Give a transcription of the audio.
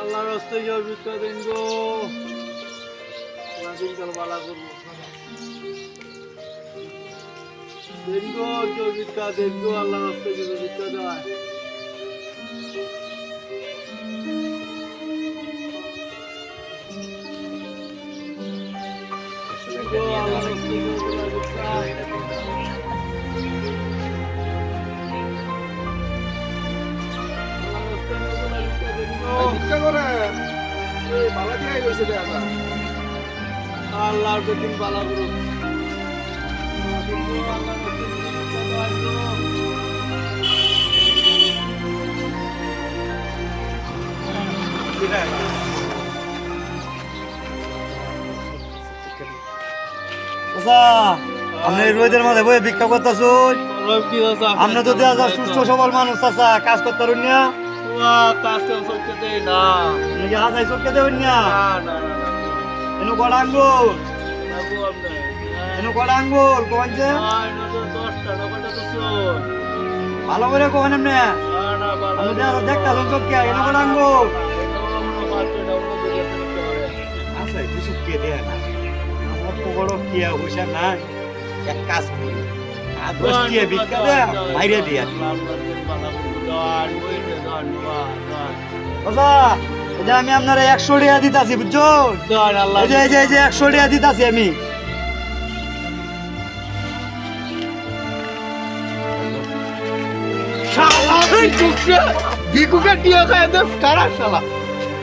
আল্লাহর রাস্তে যাও ভিক্ষা দেন গো দিনকাল বালা করবো দেন গো কেউ ভিক্ষা দেন গো আল্লাহর রাস্তে যাবে ভিক্ষা দেয় আল্লাহর রাস্তে আল্লাহর দিন বালা করো আপনি রোদের মাঝে বই ভিক্ষা করতেছুন আপনি তো দেওয়া যায় সুস্থ সবল মানুষ চাচা কাজ করতে পারুন না কাজ চলতে দেই না নাকি হাজাই চোখকে দেবেন না এনু কড়া আঙ্গুল এনু কড়া আঙ্গুল কোন যে 10টা ডবলটা তো চল ভালো করে কোন এমনি আমি দেখতাম চোখকে এনু কড়া আঙ্গুল আচ্ছা কিছু কে দেয় না আমার তো বড় কে পয়সা নাই এক কাজ করি আর 10 টিয়া ভিক্ষা দেয় বাইরে দিয়ে এই যে আমি আপনার 100 টাকা দিতাছি বুঝছো এই যে 100 টাকা দিতাছি আমি শালা ভিক্ষুকে টিয়া খায় দে কারা শালা